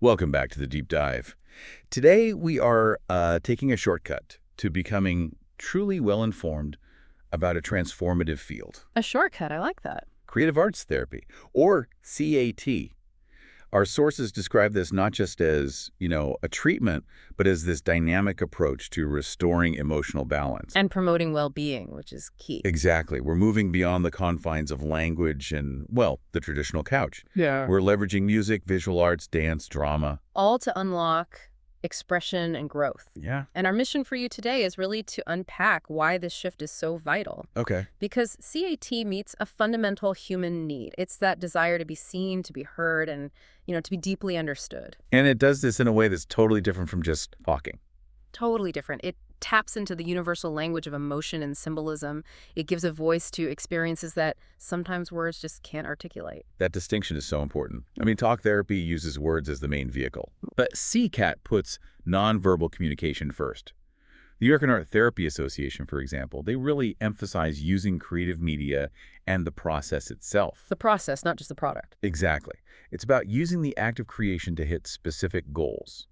Welcome back to the Deep Dive. Today we are taking a shortcut to becoming truly well-informed about a transformative field, A shortcut, I like that. creative arts therapy, or CAT. Our sources describe this not just as, a treatment, but as this dynamic approach to restoring emotional balance. And promoting well-being, which is key. Exactly. We're moving beyond the confines of language and, well, the traditional couch. Yeah. We're leveraging music, visual arts, dance, drama. All to unlock expression and growth. Yeah. And our mission for you today is really to unpack why this shift is so vital. Okay. Because CAT meets a fundamental human need. It's that desire to be seen, to be heard, and, to be deeply understood. And it does this in a way that's totally different from just talking. Totally different. It taps into the universal language of emotion and symbolism. It gives a voice to experiences that sometimes words just can't articulate. That distinction is so important. I mean, talk therapy uses words as the main vehicle, but CCAT puts nonverbal communication first. The American Art Therapy Association, for example, they really emphasize using creative media and the process itself. The process, not just the product. Exactly. It's about using the act of creation to hit specific goals.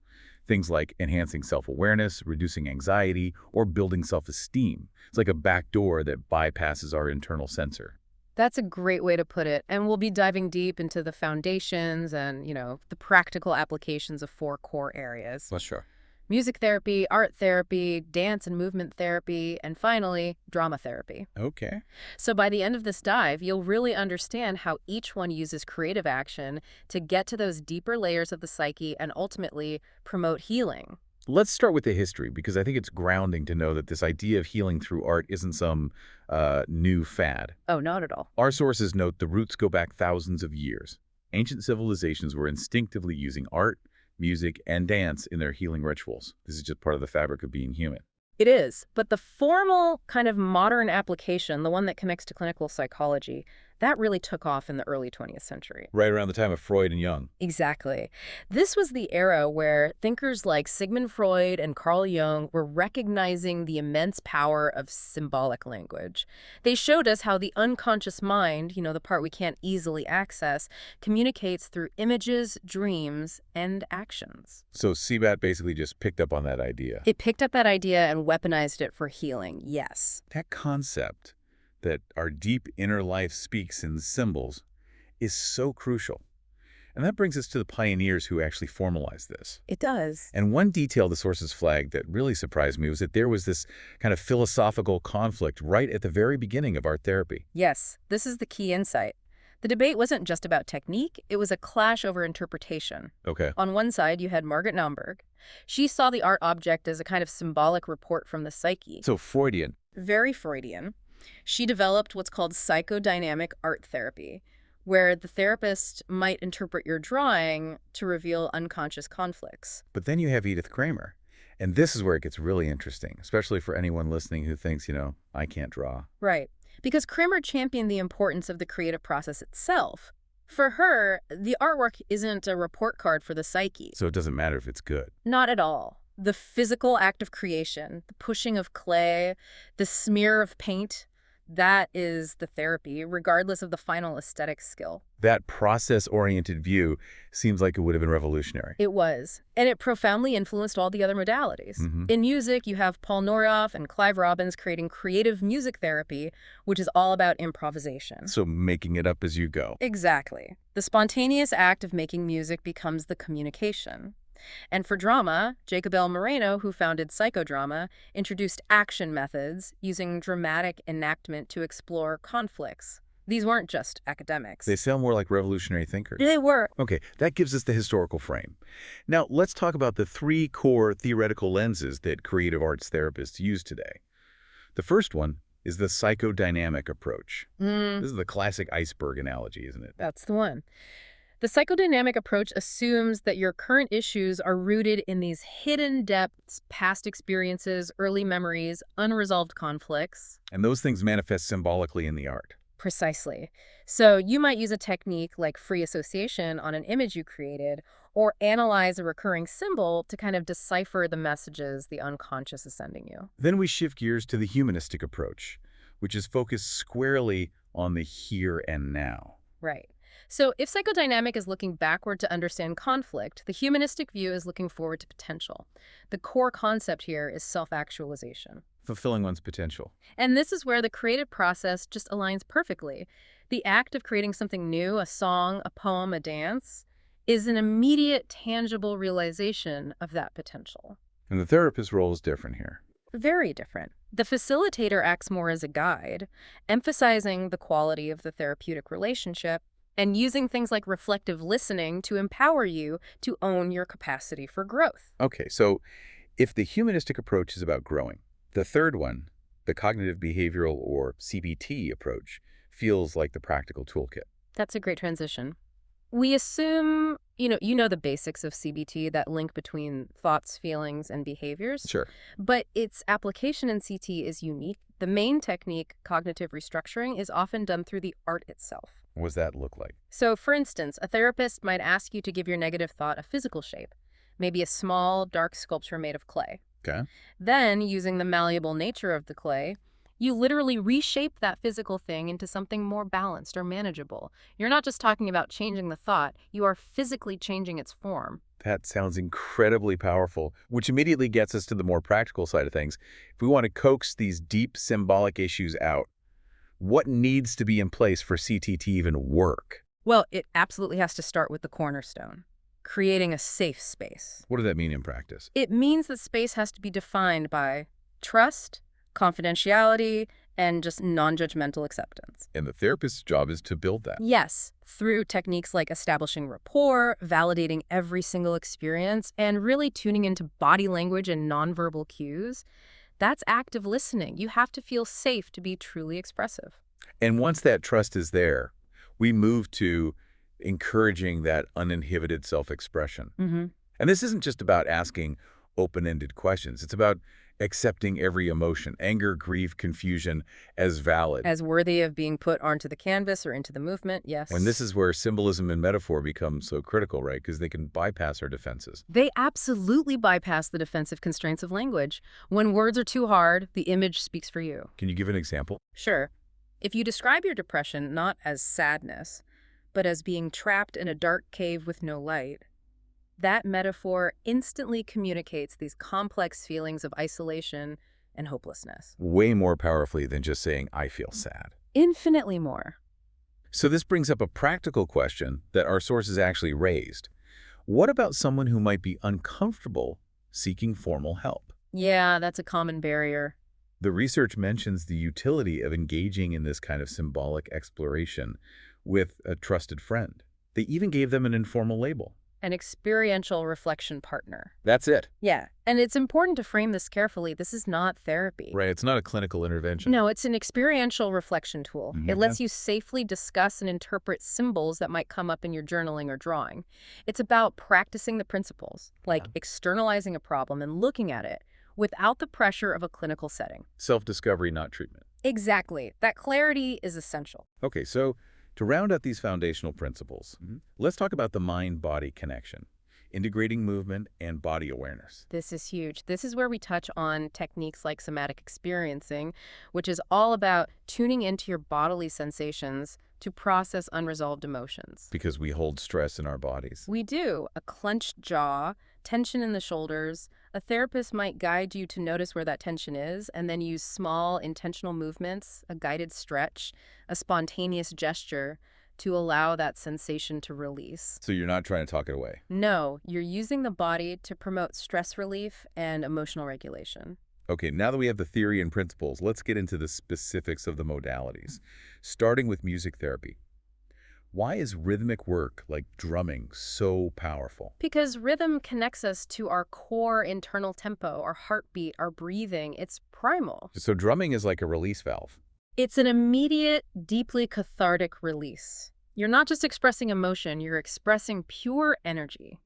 Things like enhancing self-awareness, reducing anxiety, or building self-esteem. It's like a back door that bypasses our internal sensor. That's a great way to put it. And we'll be diving deep into the foundations and, the practical applications of 4 core areas. Well, sure. Music therapy, art therapy, dance and movement therapy, and finally, drama therapy. Okay. So by the end of this dive, you'll really understand how each one uses creative action to get to those deeper layers of the psyche and ultimately promote healing. Let's start with the history, because I think it's grounding to know that this idea of healing through art isn't some new fad. Oh, not at all. Our sources note the roots go back thousands of years. Ancient civilizations were instinctively using art, music, and dance in their healing rituals. This is just part of the fabric of being human. It is, but the formal kind of modern application, the one that connects to clinical psychology, that really took off in the early 20th century. Right around the time of Freud and Jung. Exactly. This was the era where thinkers like Sigmund Freud and Carl Jung were recognizing the immense power of symbolic language. They showed us how the unconscious mind, the part we can't easily access, communicates through images, dreams, and actions. So CBAT basically just picked up on that idea. It picked up that idea and weaponized it for healing, yes. That concept that our deep inner life speaks in symbols is so crucial. And that brings us to the pioneers who actually formalized this. It does. And one detail the sources flagged that really surprised me was that there was this kind of philosophical conflict right at the very beginning of art therapy. Yes, this is the key insight. The debate wasn't just about technique, it was a clash over interpretation. Okay. On one side, you had Margaret Naumburg. She saw the art object as a kind of symbolic report from the psyche. So Freudian. Very Freudian. She developed what's called psychodynamic art therapy, where the therapist might interpret your drawing to reveal unconscious conflicts. But then you have Edith Kramer. And this is where it gets really interesting, especially for anyone listening who thinks, I can't draw. Right. Because Kramer championed the importance of the creative process itself. For her, the artwork isn't a report card for the psyche. So it doesn't matter if it's good. Not at all. The physical act of creation, the pushing of clay, the smear of paint, that is the therapy, regardless of the final aesthetic skill. That process-oriented view seems like it would have been revolutionary. It was. And it profoundly influenced all the other modalities. In music, you have Paul Neurath and Clive Robbins creating creative music therapy, which is all about improvisation. So making it up as you go. Exactly. The spontaneous act of making music becomes the communication. And for drama, Jacob L. Moreno, who founded psychodrama, introduced action methods using dramatic enactment to explore conflicts. These weren't just academics. They sound more like revolutionary thinkers. They were. Okay, that gives us the historical frame. Now, let's talk about the 3 core theoretical lenses that creative arts therapists use today. The first one is the psychodynamic approach. This is the classic iceberg analogy, isn't it? That's the one. The psychodynamic approach assumes that your current issues are rooted in these hidden depths, past experiences, early memories, unresolved conflicts. And those things manifest symbolically in the art. Precisely. So you might use a technique like free association on an image you created, or analyze a recurring symbol to kind of decipher the messages the unconscious is sending you. Then we shift gears to the humanistic approach, which is focused squarely on the here and now. Right. So if psychodynamic is looking backward to understand conflict, the humanistic view is looking forward to potential. The core concept here is self-actualization. Fulfilling one's potential. And this is where the creative process just aligns perfectly. The act of creating something new, a song, a poem, a dance, is an immediate, tangible realization of that potential. And the therapist's role is different here. Very different. The facilitator acts more as a guide, emphasizing the quality of the therapeutic relationship and using things like reflective listening to empower you to own your capacity for growth. Okay, so if the humanistic approach is about growing, the third one, the cognitive behavioral or CBT approach, feels like the practical toolkit. That's a great transition. We assume, you know the basics of CBT, that link between thoughts, feelings, and behaviors. Sure. But its application in CT is unique. The main technique, cognitive restructuring, is often done through the art itself. What does that look like? So, for instance, a therapist might ask you to give your negative thought a physical shape, maybe a small, dark sculpture made of clay. Okay. Then, using the malleable nature of the clay, you literally reshape that physical thing into something more balanced or manageable. You're not just talking about changing the thought, you are physically changing its form. That sounds incredibly powerful, which immediately gets us to the more practical side of things. If we want to coax these deep symbolic issues out, what needs to be in place for CT to even work? Well, it absolutely has to start with the cornerstone, creating a safe space. What does that mean in practice? It means that space has to be defined by trust, confidentiality, and just non-judgmental acceptance. And the therapist's job is to build that. Yes, through techniques like establishing rapport, validating every single experience, and really tuning into body language and nonverbal cues. That's active listening. You have to feel safe to be truly expressive. And once that trust is there, we move to encouraging that uninhibited self-expression. And this isn't just about asking open-ended questions. It's about accepting every emotion, anger, grief, confusion, as valid. As worthy of being put onto the canvas or into the movement, yes. And this is where symbolism and metaphor become so critical, right? Because they can bypass our defenses. They absolutely bypass the defensive constraints of language. When words are too hard, the image speaks for you. Can you give an example? Sure. If you describe your depression not as sadness, but as being trapped in a dark cave with no light, that metaphor instantly communicates these complex feelings of isolation and hopelessness. Way more powerfully than just saying, I feel sad. Infinitely more. So this brings up a practical question that our sources actually raised. What about someone who might be uncomfortable seeking formal help? Yeah, that's a common barrier. The research mentions the utility of engaging in this kind of symbolic exploration with a trusted friend. They even gave them an informal label. An experiential reflection partner. That's it. Yeah, and it's important to frame this carefully. This is not therapy. Right, it's not a clinical intervention. No, it's an experiential reflection tool. Mhm. It lets you safely discuss and interpret symbols that might come up in your journaling or drawing. It's about practicing the principles, like externalizing a problem and looking at it without the pressure of a clinical setting. Self-discovery, not treatment. Exactly. That clarity is essential. Okay, so to round out these foundational principles, let's talk about the mind-body connection, integrating movement and body awareness. This is huge. This is where we touch on techniques like somatic experiencing, which is all about tuning into your bodily sensations to process unresolved emotions. Because we hold stress in our bodies. We do. A clenched jaw, tension in the shoulders. A therapist might guide you to notice where that tension is and then use small, intentional movements, a guided stretch, a spontaneous gesture to allow that sensation to release. So you're not trying to talk it away. No, you're using the body to promote stress relief and emotional regulation. Okay, now that we have the theory and principles, let's get into the specifics of the modalities, starting with music therapy. Why is rhythmic work like drumming so powerful? Because rhythm connects us to our core internal tempo, our heartbeat, our breathing. It's primal. So drumming is like a release valve. It's an immediate, deeply cathartic release. You're not just expressing emotion, you're expressing pure energy.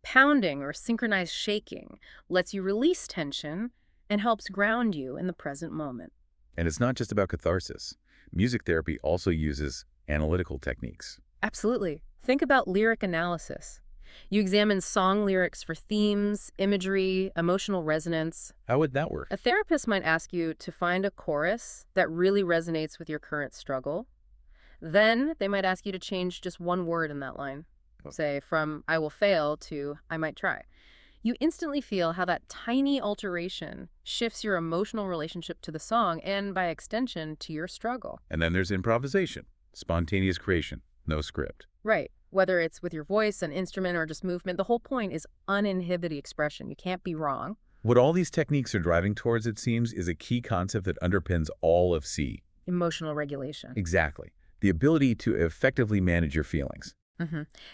Pounding or synchronized shaking lets you release tension and helps ground you in the present moment. And it's not just about catharsis. Music therapy also uses analytical techniques. Absolutely. Think about lyric analysis. You examine song lyrics for themes, imagery, emotional resonance. How would that work? A therapist might ask you to find a chorus that really resonates with your current struggle. Then they might ask you to change just one word in that line. Say, from "I will fail" to "I might try." You instantly feel how that tiny alteration shifts your emotional relationship to the song and, by extension, to your struggle. And then there's improvisation, spontaneous creation, no script. Right. Whether it's with your voice, an instrument, or just movement, the whole point is uninhibited expression. You can't be wrong. What all these techniques are driving towards, it seems, is a key concept that underpins all of C. Emotional regulation. Exactly. The ability to effectively manage your feelings.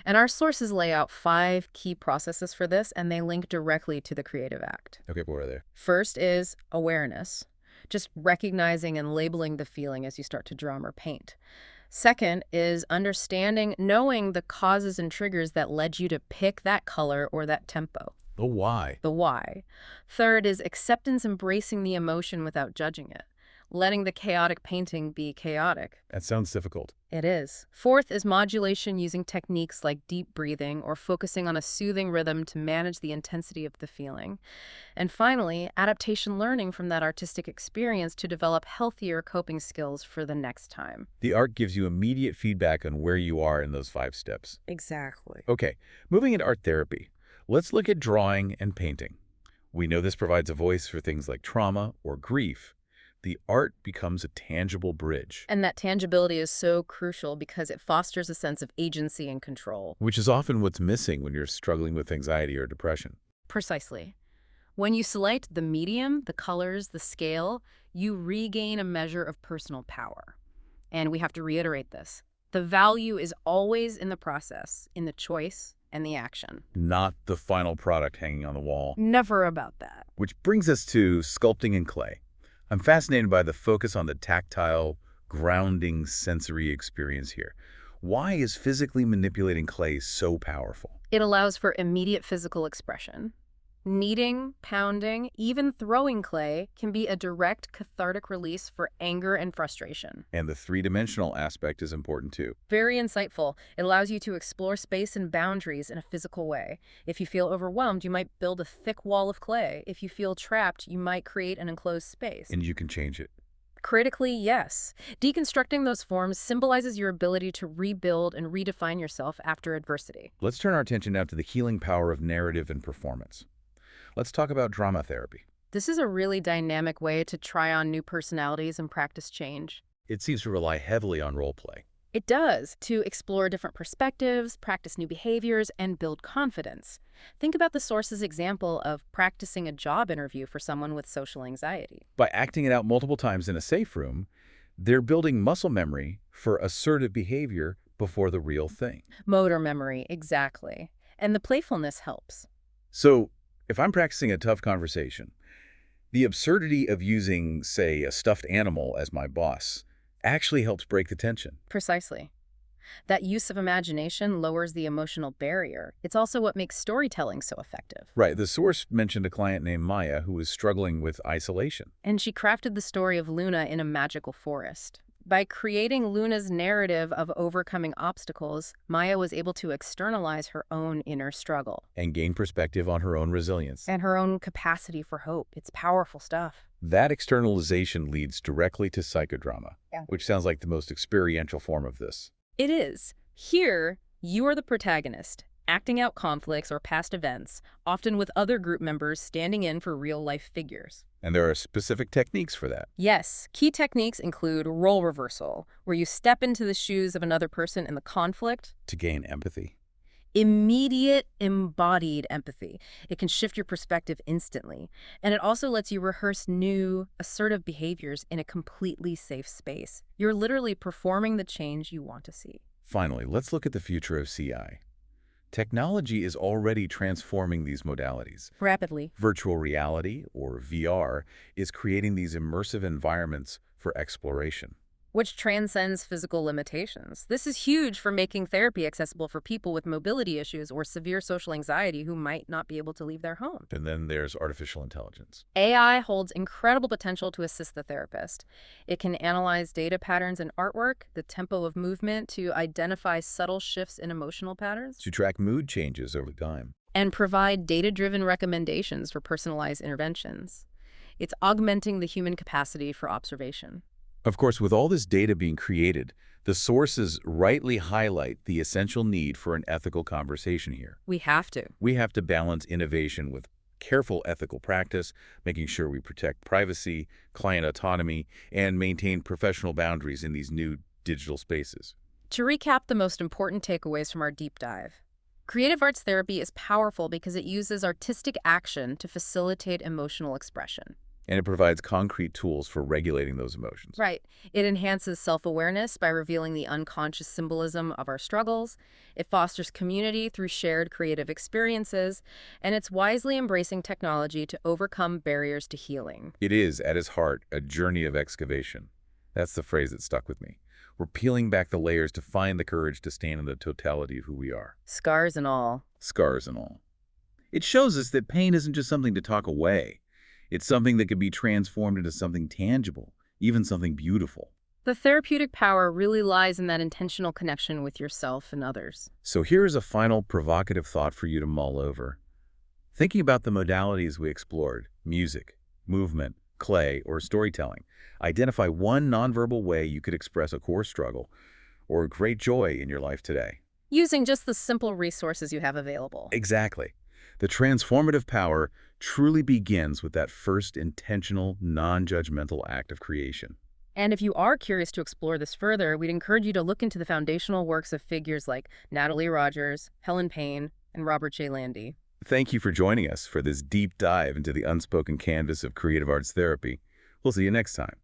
And our sources lay out 5 key processes for this, and they link directly to the creative act. Okay, what are they? First is awareness, just recognizing and labeling the feeling as you start to drum or paint. Second is understanding, knowing the causes and triggers that led you to pick that color or that tempo. The why. The why. Third is acceptance, embracing the emotion without judging it, letting the chaotic painting be chaotic. That sounds difficult. It is. Fourth is modulation, using techniques like deep breathing or focusing on a soothing rhythm to manage the intensity of the feeling. And finally, adaptation, learning from that artistic experience to develop healthier coping skills for the next time. The art gives you immediate feedback on where you are in those 5 steps. Exactly. Okay, moving into art therapy. Let's look at drawing and painting. We know this provides a voice for things like trauma or grief. The art becomes a tangible bridge. And that tangibility is so crucial because it fosters a sense of agency and control. Which is often what's missing when you're struggling with anxiety or depression. Precisely. When you select the medium, the colors, the scale, you regain a measure of personal power. And we have to reiterate this. The value is always in the process, in the choice and the action. Not the final product hanging on the wall. Never about that. Which brings us to sculpting in clay. I'm fascinated by the focus on the tactile, grounding sensory experience here. Why is physically manipulating clay so powerful? It allows for immediate physical expression. Kneading, pounding, even throwing clay can be a direct cathartic release for anger and frustration. And the three-dimensional aspect is important too. Very insightful. It allows you to explore space and boundaries in a physical way. If you feel overwhelmed, you might build a thick wall of clay. If you feel trapped, you might create an enclosed space. And you can change it. Critically, yes. Deconstructing those forms symbolizes your ability to rebuild and redefine yourself after adversity. Let's turn our attention now to the healing power of narrative and performance. Let's talk about drama therapy. This is a really dynamic way to try on new personalities and practice change. It seems to rely heavily on role play. It does, to explore different perspectives, practice new behaviors, and build confidence. Think about the source's example of practicing a job interview for someone with social anxiety. By acting it out multiple times in a safe room, they're building muscle memory for assertive behavior before the real thing. Motor memory, exactly. And the playfulness helps. So, if I'm practicing a tough conversation, the absurdity of using, say, a stuffed animal as my boss actually helps break the tension. Precisely. That use of imagination lowers the emotional barrier. It's also what makes storytelling so effective. Right. The source mentioned a client named Maya who was struggling with isolation. And she crafted the story of Luna in a magical forest. By creating Luna's narrative of overcoming obstacles, Maya was able to externalize her own inner struggle. And gain perspective on her own resilience. And her own capacity for hope. It's powerful stuff. That externalization leads directly to psychodrama, which sounds like the most experiential form of this. It is. Here, you are the protagonist, acting out conflicts or past events, often with other group members standing in for real-life figures. And there are specific techniques for that. Yes, key techniques include role reversal, where you step into the shoes of another person in the conflict. To gain empathy. Immediate embodied empathy. It can shift your perspective instantly. And it also lets you rehearse new, assertive behaviors in a completely safe space. You're literally performing the change you want to see. Finally, let's look at the future of CI. Technology is already transforming these modalities. Rapidly. Virtual reality, or VR, is creating these immersive environments for exploration. Which transcends physical limitations. This is huge for making therapy accessible for people with mobility issues or severe social anxiety who might not be able to leave their home. And then there's artificial intelligence. AI holds incredible potential to assist the therapist. It can analyze data patterns in artwork, the tempo of movement, to identify subtle shifts in emotional patterns, To track mood changes over time. and provide data-driven recommendations for personalized interventions. It's augmenting the human capacity for observation. Of course, with all this data being created, the sources rightly highlight the essential need for an ethical conversation here. We have to. We have to balance innovation with careful ethical practice, making sure we protect privacy, client autonomy, and maintain professional boundaries in these new digital spaces. To recap the most important takeaways from our deep dive. Creative arts therapy is powerful because it uses artistic action to facilitate emotional expression. And it provides concrete tools for regulating those emotions. Right. It enhances self-awareness by revealing the unconscious symbolism of our struggles. It fosters community through shared creative experiences. And it's wisely embracing technology to overcome barriers to healing. It is, at its heart, a journey of excavation. That's the phrase that stuck with me. We're peeling back the layers to find the courage to stand in the totality of who we are. Scars and all. Scars and all. It shows us that pain isn't just something to talk away. It's something that can be transformed into something tangible, even something beautiful. The therapeutic power really lies in that intentional connection with yourself and others. So here's a final provocative thought for you to mull over. Thinking about the modalities we explored, music, movement, clay, or storytelling, identify one nonverbal way you could express a core struggle or great joy in your life today. Using just the simple resources you have available. Exactly. The transformative power truly begins with that first intentional, non-judgmental act of creation. And if you are curious to explore this further, we'd encourage you to look into the foundational works of figures like Natalie Rogers, Helen Payne, and Robert J. Landy. Thank you for joining us for this deep dive into the unspoken canvas of creative arts therapy. We'll see you next time.